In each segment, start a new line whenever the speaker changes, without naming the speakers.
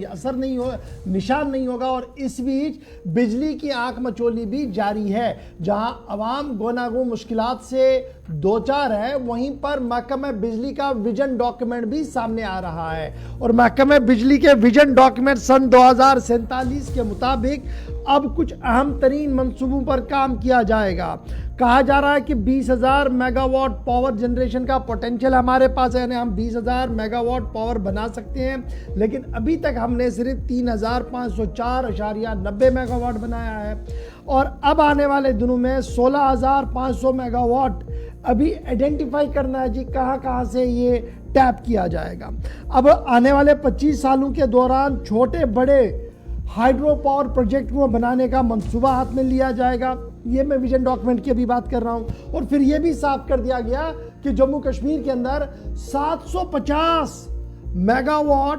असर नहीं हो, निशान नहीं होगा। और इस बीच बिजली की आंख मचोली भी जारी है। जहां अवाम गोनागो मुश्किलात से दो चार है, वहीं पर महकमा बिजली का विजन डॉक्यूमेंट भी सामने आ रहा है। और महकमा बिजली के विजन डॉक्यूमेंट सन 2047 के मुताबिक अब कुछ अहम तरीन मंसूबों पर काम किया जाएगा। कहा जा रहा है कि 20,000 मेगावाट पावर जनरेशन का पोटेंशियल हमारे पास है, यानी हम 20,000 मेगावाट पावर बना सकते हैं। लेकिन अभी तक हमने सिर्फ 3,504.90 मेगावाट बनाया है। और अब आने वाले दिनों में 16,500 मेगावाट अभी आइडेंटिफाई करना है जी, कहाँ से ये टैप किया जाएगा। अब आने वाले 25 सालों के दौरान छोटे बड़े हाइड्रो पावर प्रोजेक्ट को बनाने का मंसूबा हाथ में लिया जाएगा। ये मैं विजन डॉक्यूमेंट की अभी बात कर रहा हूं। और फिर ये भी साफ कर दिया गया कि जम्मू कश्मीर के अंदर 750 मेगावाट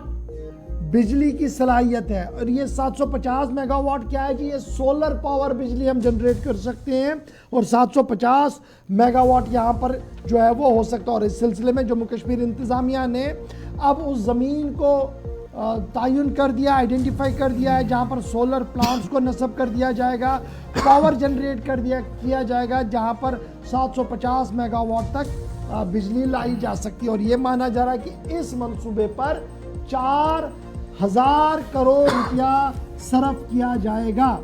बिजली की सलाहियत है। और ये 750 मेगावाट क्या है जी, ये सोलर पावर बिजली हम जनरेट कर सकते हैं। और 750 मेगावाट यहाँ पर जो है वो हो सकता है। और इस सिलसिले में जम्मू कश्मीर इंतजामिया ने अब उस ज़मीन को तयन कर दिया, आइडेंटिफाई कर दिया है, जहां पर सोलर प्लांट्स को नस्ब कर दिया जाएगा, पावर जनरेट किया जाएगा, जहां पर 750 मेगावाट तक बिजली लाई जा सकती है। और ये माना जा रहा है कि इस मंसूबे पर 4,000 करोड़ रुपया सर्फ किया जाएगा।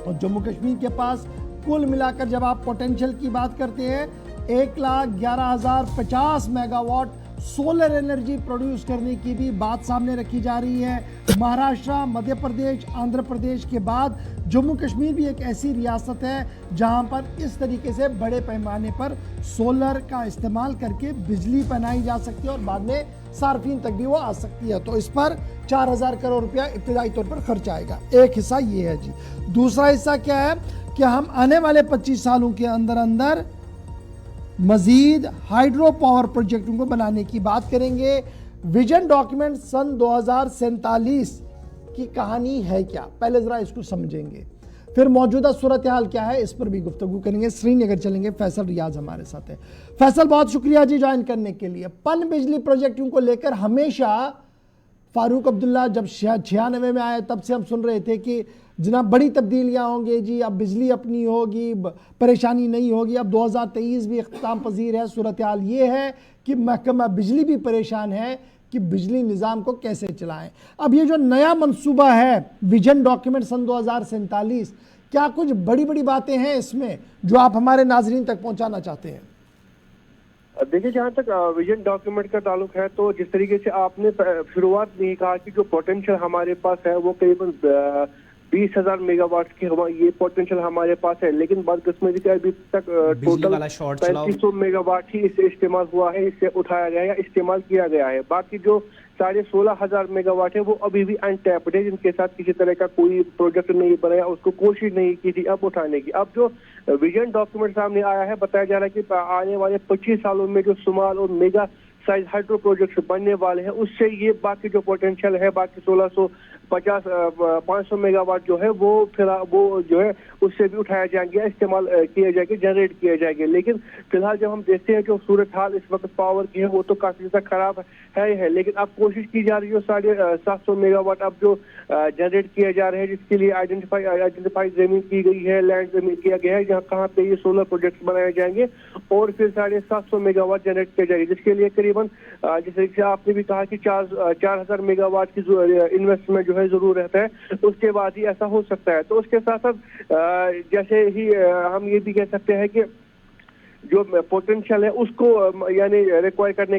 और जम्मू कश्मीर के पास कुल मिलाकर जब आप पोटेंशियल की बात करते हैं, 1,11,050 मेगावाट सोलर एनर्जी प्रोड्यूस करने की भी बात सामने रखी जा रही है। महाराष्ट्र, मध्य प्रदेश, आंध्र प्रदेश के बाद जम्मू कश्मीर भी एक ऐसी रियासत है जहां पर इस तरीके से बड़े पैमाने पर सोलर का इस्तेमाल करके बिजली बनाई जा सकती है और बाद में सार्फिन तक भी वो आ सकती है। तो इस पर 4,000 करोड़ रुपया इब्तिदाई तौर पर खर्च आएगा। एक हिस्सा ये है जी। दूसरा हिस्सा क्या है कि हम आने वाले 25 सालों के अंदर अंदर मजीद हाइड्रो पावर प्रोजेक्टों को बनाने की बात करेंगे। विजन डॉक्यूमेंट सन 2047 की कहानी है क्या, पहले जरा इसको समझेंगे, फिर मौजूदा सूरत हाल क्या है इस पर भी गुफ्तगू करेंगे। श्रीनगर चलेंगे, फैसल रियाज हमारे साथ है। फैसल, बहुत शुक्रिया जी ज्वाइन करने के लिए। पन बिजली प्रोजेक्टों को लेकर हमेशा फारूक अब्दुल्ला जब 96 में आए तब से हम सुन रहे थे कि जनाब बड़ी तब्दीलियां होंगी जी, अब बिजली अपनी होगी, परेशानी नहीं होगी। अब 2023 भी इख्तिताम पजीर है। सूरत हाल ये है कि महकमा बिजली भी परेशान है कि बिजली निज़ाम को कैसे चलाएं। अब ये जो नया मंसूबा है विजन डॉक्यूमेंट सन 2047, क्या कुछ बड़ी बड़ी बातें हैं इसमें जो आप हमारे नाजरीन तक पहुंचाना चाहते हैं?
देखिए, जहाँ तक विजन डॉक्यूमेंट का ताल्लुक है, तो जिस तरीके से आपने शुरुआत में ही कहा कि जो पोटेंशियल हमारे पास है वो करीबन 20,000 मेगावाट की ये पोटेंशियल हमारे पास है। लेकिन बदकिस्मती से अभी तक टोटल 3500 मेगावाट ही इससे इस्तेमाल हुआ है, इससे उठाया गया है या इस्तेमाल किया गया है। बाकी जो 16,500 मेगावाट है वो अभी भी अनटैप्ड है, जिनके साथ किसी तरह का कोई प्रोजेक्ट नहीं बनाया, उसको कोशिश नहीं की थी अब उठाने की। अब जो विजन डॉक्यूमेंट सामने आया है, बताया जा रहा है कि आने वाले 25 सालों में जो स्मॉल और मेगा साइज हाइड्रो प्रोजेक्ट बनने वाले हैं, उससे ये बाकी जो पोटेंशियल है, बाकी 500 मेगावाट जो है वो जो है उससे भी उठाया जाएंगे, इस्तेमाल किए जाएंगे, जनरेट किए जाएंगे। लेकिन फिलहाल जब हम देखते हैं जो सूरत हाल इस वक्त पावर की है वो तो काफी ज्यादा खराब है। लेकिन अब कोशिश की जा रही है 750 मेगावाट अब जो जनरेट किए जा रहे हैं, जिसके लिए आइडेंटिफाई जमीन की गई है, लैंड जमीन किया गया है, जहाँ कहाँ पे ये सोलर प्रोजेक्ट बनाए जाएंगे। और फिर 750 मेगावाट जनरेट किया जाएगा, जिसके लिए करीबन जैसे आपने भी कहा कि 4,000 मेगावाट की इन्वेस्टमेंट जो है जरूर रहता है, उसके बाद ही ऐसा हो सकता है। तो उसके साथ साथ जैसे ही हम ये भी कह सकते हैं कि जो पोटेंशियल है उसको यानी एक्वायर करने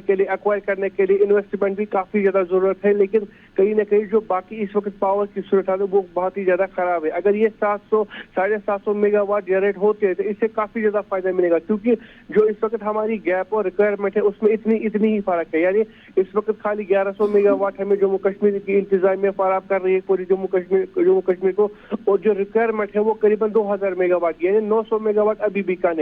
के लिए इन्वेस्टमेंट भी काफी ज्यादा जरूरत है। लेकिन कहीं ना कहीं जो बाकी इस वक्त पावर की सूरत है वो बहुत ही ज्यादा खराब है। अगर ये 700-750 मेगावाट जनरेट होते हैं तो इससे काफी ज्यादा फायदा मिलेगा, क्योंकि जो इस वक्त हमारी गैप और रिक्वायरमेंट है उसमें इतनी ही फर्क है। यानी इस वक्त खाली 1100 मेगावाट हमें जम्मू कश्मीर की इंतजामिया फराहम कर रही है पूरी जम्मू कश्मीर को, और जो रिक्वायरमेंट है वो करीबन 2000 मेगावाट, यानी 900 मेगावाट अभी भी कम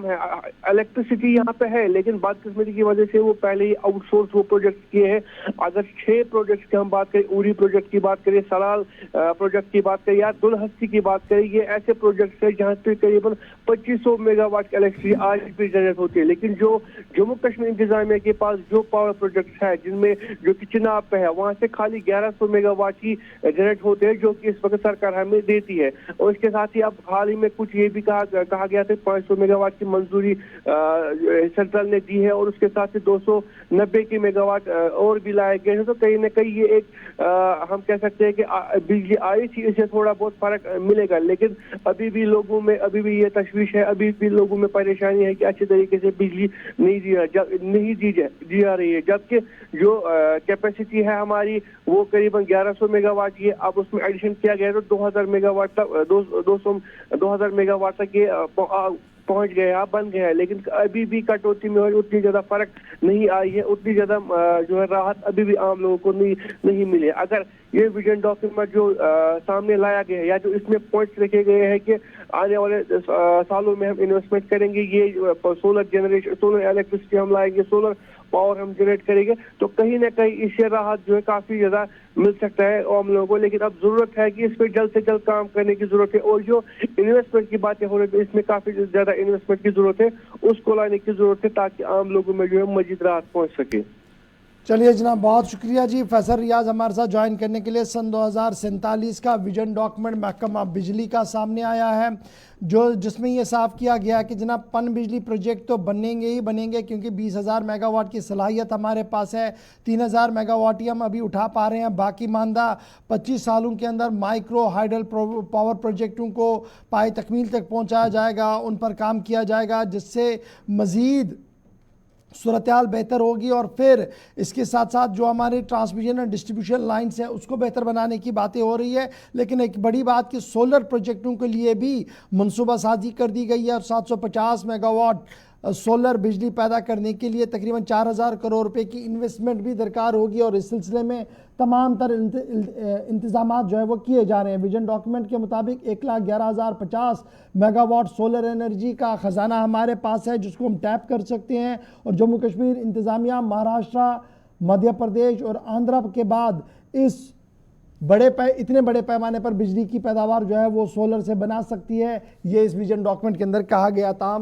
है। इलेक्ट्रिसिटी यहाँ पे है, लेकिन बदकिस्मती की वजह से वो पहले ही आउटसोर्स वो प्रोजेक्ट किए हैं। अगर 6 प्रोजेक्ट की हम बात करें, उरी प्रोजेक्ट की बात करें, सलाल प्रोजेक्ट की बात करें या दुलहस्ती की बात करें, ये ऐसे प्रोजेक्ट है जहाँ पे करीबन 2500 मेगावाट की इलेक्ट्रिसिटी आज भी जनरेट होती है। लेकिन जो जम्मू कश्मीर इंतजामिया के पास जो पावर प्रोजेक्ट है, जिनमें जो कि चिनाब पे है, वहाँ से खाली 1100 मेगावाट की जनरेट होते हैं, जो कि इस वक्त सरकार हमें देती है। और इसके साथ ही अब हाल ही में कुछ ये भी कहा गया था 500 मेगावाट की मंजूरी सेंट्रल ने दी है, और उसके साथ ही 290 की मेगावाट और भी लाए गए हैं। तो कहीं ना कहीं ये एक हम कह सकते हैं कि बिजली आई थी, इससे थोड़ा बहुत फर्क मिलेगा, लेकिन अभी भी लोगों में अभी भी ये तशवीश है, अभी भी लोगों में परेशानी है कि अच्छे तरीके से बिजली नहीं दी जा रही है। जबकि जो कैपेसिटी है हमारी वो करीबन 1100 मेगावाट की है, अब उसमें एडिशन किया गया है तो 2000 मेगावाट तक 2000 मेगावाट तक ये पहुंच गया, बन गया है। लेकिन अभी भी कटौती में उतनी ज्यादा फर्क नहीं आई है, उतनी ज्यादा जो है राहत अभी भी आम लोगों को नहीं मिली। अगर ये विजन डॉक्यूमेंट जो सामने लाया गया है या जो इसमें पॉइंट्स रखे गए हैं कि आने वाले सालों में हम इन्वेस्टमेंट करेंगे, ये सोलर जनरेशन, सोलर इलेक्ट्रिसिटी हम लाएंगे, सोलर पावर हम जनरेट करेंगे, तो कहीं ना कहीं इससे राहत जो है काफी ज्यादा मिल सकता है आम लोगों को। लेकिन अब जरूरत है कि इस पर जल्द से जल्द काम करने की जरूरत है, और जो इन्वेस्टमेंट की बातें हो रही है इसमें काफी ज्यादा इन्वेस्टमेंट की जरूरत है, उसको लाने की जरूरत है ताकि आम लोगों में जो है मजीद राहत पहुंच सके।
चलिए जनाब, बहुत शुक्रिया जी फैसल रियाज हमारे साथ ज्वाइन करने के लिए। सन 2047 का विजन डॉक्यूमेंट महकमा बिजली का सामने आया है, जिसमें ये साफ किया गया है कि जनाब पन बिजली प्रोजेक्ट तो बनेंगे ही बनेंगे, क्योंकि 20,000 मेगावाट की सलाहियत हमारे पास है। 3,000 मेगावाट ही हम अभी उठा पा रहे हैं। बाकी मानदा 25 सालों के अंदर माइक्रो हाइडल पावर प्रोजेक्टों को पाए तकमील तक पहुँचाया जाएगा, उन पर काम किया जाएगा, जिससे मज़ीद सूरत हाल बेहतर होगी। और फिर इसके साथ साथ जो हमारे ट्रांसमिशन और डिस्ट्रीब्यूशन लाइन्स हैं उसको बेहतर बनाने की बातें हो रही है। लेकिन एक बड़ी बात कि सोलर प्रोजेक्टों के लिए भी मनसूबा साजी कर दी गई है, और 750 मेगावाट सोलर बिजली पैदा करने के लिए तकरीबन 4,000 करोड़ रुपए की इन्वेस्टमेंट भी दरकार होगी, और इस सिलसिले में तमाम तर इंतजाम जो है वो किए जा रहे हैं। विजन डॉक्यूमेंट के मुताबिक 1,11,050 मेगावाट सोलर एनर्जी का ख़जाना हमारे पास है, जिसको हम टैप कर सकते हैं। और जम्मू कश्मीर इंतज़ामिया महाराष्ट्र, मध्य प्रदेश और आंध्रा के बाद इस इतने बड़े पैमाने पर बिजली की पैदावार जो है वो सोलर से बना सकती है। ये इस विजन डॉक्यूमेंट के अंदर कहा गया था।